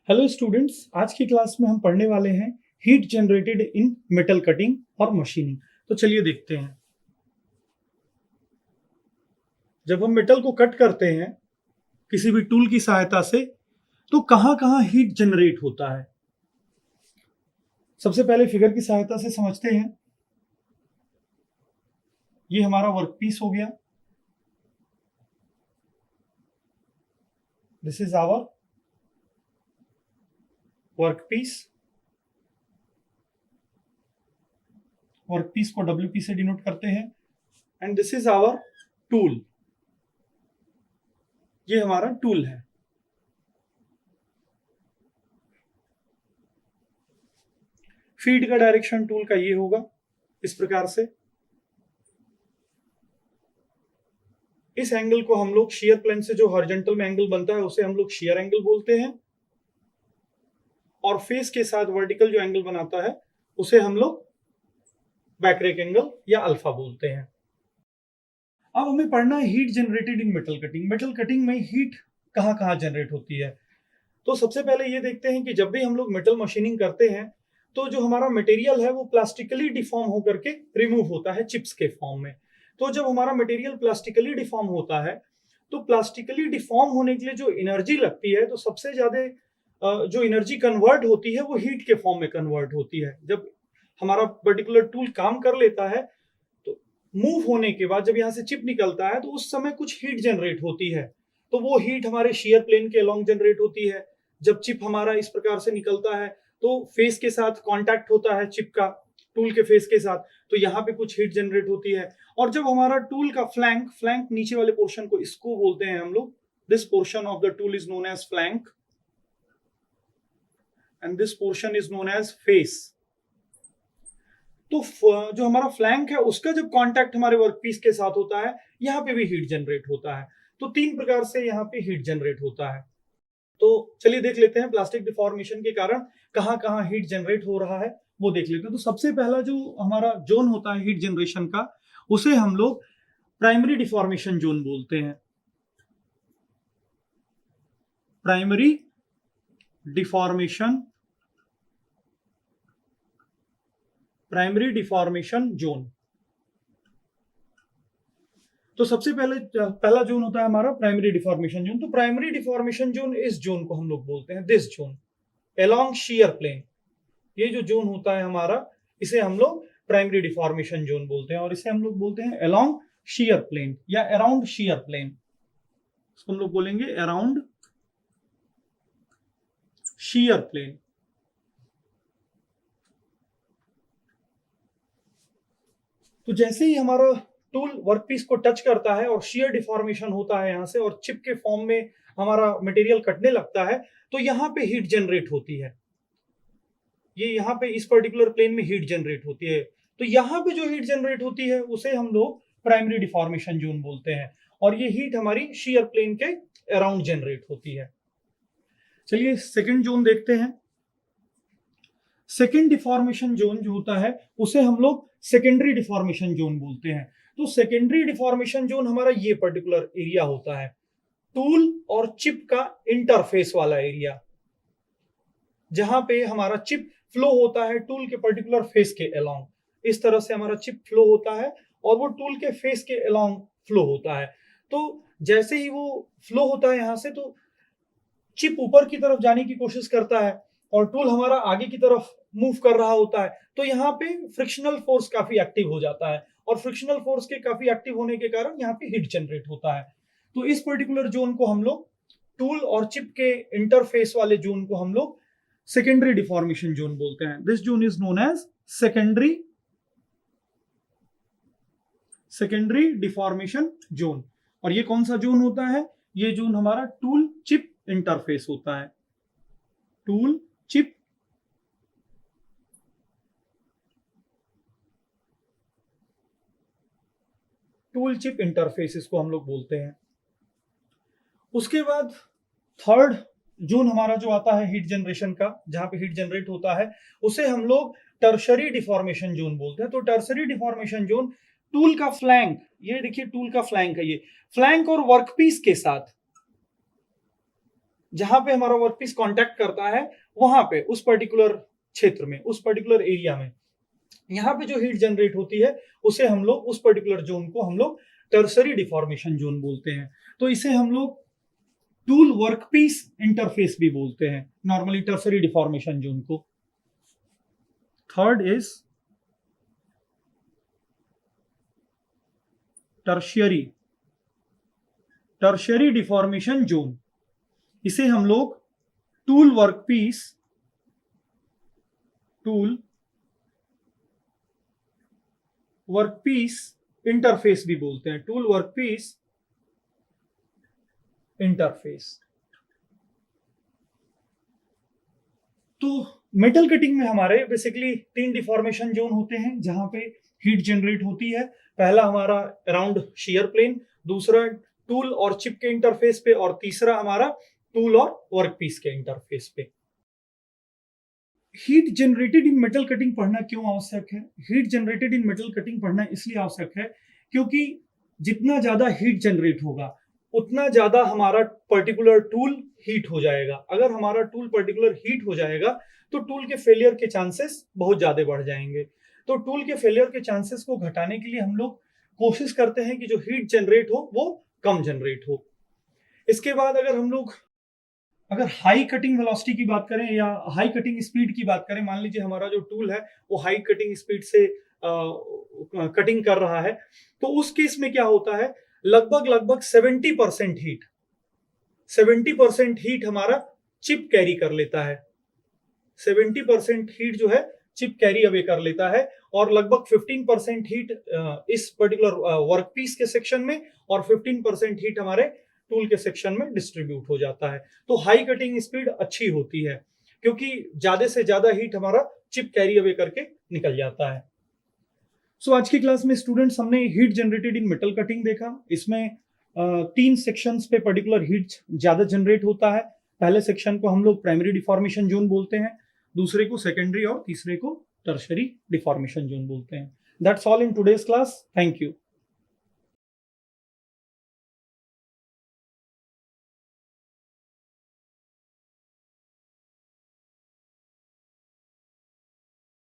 Hello students, आज की class में हम पढ़ने वाले हैं heat generated in metal cutting और मशीनिंग। तो चलिए देखते हैं। जब हम मेटल को कट करते हैं किसी भी टूल की सहायता से तो कहां कहां हीट जनरेट होता है। सबसे पहले फिगर की सहायता से समझते हैं। ये हमारा वर्कपीस हो गया। This is our workpiece. Workpiece को डब्ल्यूपी से डिनोट करते हैं। And this is our tool. ये हमारा टूल है। फीड का डायरेक्शन टूल का ये होगा इस प्रकार से। इस एंगल को हम लोग शियर प्लेन से जो हॉरिजॉन्टल में एंगल बनता है उसे हम लोग शियर एंगल बोलते हैं, और फेस के साथ वर्टिकल जो एंगल बनाता है उसे हम लोग बैकरेक एंगल या अल्फा बोलते हैं। अब हमें पढ़ना है heat generated in metal cutting. Metal cutting में हीट कहां कहां जनरेट होती है। तो सबसे पहले ये देखते हैं कि जब भी हम लोग मेटल मशीनिंग करते हैं तो जो हमारा मटेरियल है वो प्लास्टिकली डिफॉर्म होकर के रिमूव होता है चिप्स के फॉर्म में। तो जब हमारा मटेरियल प्लास्टिकली डिफॉर्म होता है तो प्लास्टिकली डिफॉर्म होने के लिए जो एनर्जी लगती है, तो सबसे ज्यादा जो एनर्जी कन्वर्ट होती है वो हीट के फॉर्म में कन्वर्ट होती है। जब हमारा पर्टिकुलर टूल काम कर लेता है तो मूव होने के बाद जब यहाँ से चिप निकलता है तो उस समय कुछ हीट जनरेट होती है। तो वो हीट हमारे शेयर प्लेन के अलोंग जनरेट होती है। जब चिप हमारा इस प्रकार से निकलता है तो फेस के साथ कांटेक्ट होता है चिप का टूल के फेस के साथ, तो यहाँ पे कुछ हीट जनरेट होती है। और जब हमारा टूल का फ्लैंक फ्लैंक नीचे वाले पोर्शन को इसको बोलते हैं हम लोग। This portion of the tool is known as flank and this portion is known as face. तो जो हमारा फ्लैंक है उसका जब कांटेक्ट हमारे वर्कपीस के साथ होता है यहाँ पे भी हीट जनरेट होता है। तो तीन प्रकार से यहाँ पे हीट जनरेट होता है। तो चलिए देख लेते हैं प्लास्टिक डिफॉर्मेशन के कारण कहां कहां हीट जनरेट हो रहा है, वो देख लेते हैं। तो सबसे पहला जो हमारा जोन होता है हीट जनरेशन का उसे हम लोग प्राइमरी डिफॉर्मेशन जोन बोलते हैं। Primary deformation primary deformation zone. तो सबसे पहले पहला जोन होता है हमारा प्राइमरी डिफॉर्मेशन जोन। तो प्राइमरी डिफॉर्मेशन जोन इस जोन को हम लोग बोलते हैं this zone along shear plane. ये जो जोन होता है हमारा इसे हम लोग प्राइमरी डिफॉर्मेशन जोन बोलते हैं, और इसे हम लोग बोलते हैं अलोंग शियर प्लेन या अराउंड शियर प्लेन। इसको हम लोग बोलेंगे अराउंड शियर प्लेन। तो जैसे ही हमारा टूल वर्कपीस को टच करता है और शियर डिफॉर्मेशन होता है यहाँ से और चिप के फॉर्म में हमारा मटेरियल कटने लगता है तो यहाँ पे हीट जनरेट होती है। ये यहाँ पे इस पर्टिकुलर प्लेन में हीट जनरेट होती है। तो यहाँ पे जो हीट जनरेट होती है उसे हम लोग प्राइमरी डिफॉर्मेशन जोन बोलते हैं, और ये हीट हमारी शियर प्लेन के अराउंड जनरेट होती है। चलिए सेकंड जोन देखते हैं। सेकंड डिफॉर्मेशन जोन जो होता है उसे हम लोग सेकेंडरी डिफॉर्मेशन जोन बोलते हैं। तो सेकेंडरी डिफॉर्मेशन जोन हमारा ये पर्टिकुलर एरिया होता है, टूल और चिप का इंटरफेस वाला एरिया, जहां पे हमारा चिप फ्लो होता है टूल के पर्टिकुलर फेस के अलोंग। इस तरह से हमारा चिप फ्लो होता है और वो टूल के फेस के अलोंग फ्लो होता है। तो जैसे ही वो फ्लो होता है यहाँ से तो चिप ऊपर की तरफ जाने की कोशिश करता है और टूल हमारा आगे की तरफ मूव कर रहा होता है। तो यहाँ पे फ्रिक्शनल फोर्स काफी एक्टिव हो जाता है, और फ्रिक्शनल फोर्स के काफी एक्टिव होने के कारण यहाँ पे हीट जनरेट होता है। तो इस पर्टिकुलर जोन को हम लोग टूल और चिप के इंटरफेस वाले जोन को हम लोग सेकेंडरी डिफॉर्मेशन जोन बोलते हैं। This zone is known as secondary deformation zone. और ये कौन सा जोन होता है? ये जोन हमारा टूल चिप इंटरफेस होता है। टूल चिप इंटरफेस इसको हम लोग बोलते हैं। उसके बाद थर्ड जोन हमारा जो आता है हीट जनरेशन का, जहां पे हीट जनरेट होता है, उसे हम लोग टर्शरी डिफॉर्मेशन जोन बोलते हैं। तो टर्शरी डिफॉर्मेशन जोन टूल का फ्लैंक, ये देखिए टूल का फ्लैंक है, ये फ्लैंक और वर्कपीस के साथ जहां पे हमारा वर्कपीस कांटेक्ट करता है वहां पे उस पर्टिकुलर क्षेत्र में, उस पर्टिकुलर एरिया में यहाँ पे जो हीट जनरेट होती है उसे हम लोग, उस पर्टिकुलर जोन को हम लोग टर्सरी डिफॉर्मेशन जोन बोलते हैं। तो इसे हम लोग टूल वर्कपीस इंटरफेस भी बोलते हैं नॉर्मली टर्सरी डिफॉर्मेशन जोन को। Third is tertiary deformation zone. इसे हम लोग टूल वर्कपीस इंटरफेस भी बोलते हैं, टूल वर्कपीस इंटरफेस। तो मेटल कटिंग में हमारे बेसिकली 3 डिफॉर्मेशन जोन होते हैं जहां पे हीट जनरेट होती है। पहला हमारा अराउंड शियर प्लेन, दूसरा टूल और चिप के इंटरफेस पे, और तीसरा हमारा टूल और वर्कपीस के इंटरफेस पे। Heat generated in metal cutting पढ़ना क्यों आवश्यक है? Heat generated in metal cutting पढ़ना इसलिए आवश्यक है क्योंकि जितना ज्यादा हीट जनरेट होगा उतना ज्यादा हमारा पर्टिकुलर टूल हीट हो जाएगा। अगर हमारा टूल पर्टिकुलर हीट हो जाएगा तो टूल के फेलियर के चांसेस बहुत ज्यादा बढ़ जाएंगे। तो टूल के फेलियर के चांसेस को घटाने के लिए हम लोग कोशिश करते हैं कि जो हीट जनरेट हो वो कम जनरेट हो। इसके बाद अगर हाई कटिंग वेलोसिटी की बात करें या हाई कटिंग स्पीड की बात करें, मान लीजिए हमारा जो टूल है वो हाई कटिंग स्पीड से कटिंग कर रहा है, तो उस केस में क्या होता है, लगभग 70% हीट हमारा चिप कैरी कर लेता है। 70% हीट जो है चिप कैरी अवे कर लेता है, और लगभग 15% हीट इस पर्टिकुलर वर्कपीस के सेक्शन में और 15% हीट हमारे टूल के सेक्शन में डिस्ट्रीब्यूट हो जाता है। तो हाई कटिंग स्पीड अच्छी होती है क्योंकि ज्यादा से ज्यादा हीट हमारा चिप कैरी अवे करके निकल जाता है। सो आज की क्लास में स्टूडेंट्स हमने heat generated in metal cutting देखा। इसमें 3 सेक्शंस पे पर्टिकुलर हीट ज्यादा जनरेट होता है। पहले सेक्शन को हम लोग प्राइमरी डिफॉर्मेशन जोन बोलते हैं, दूसरे को सेकेंडरी और तीसरे को टर्शियरी डिफॉर्मेशन जोन बोलते हैं। That's all in today's class. Thank you.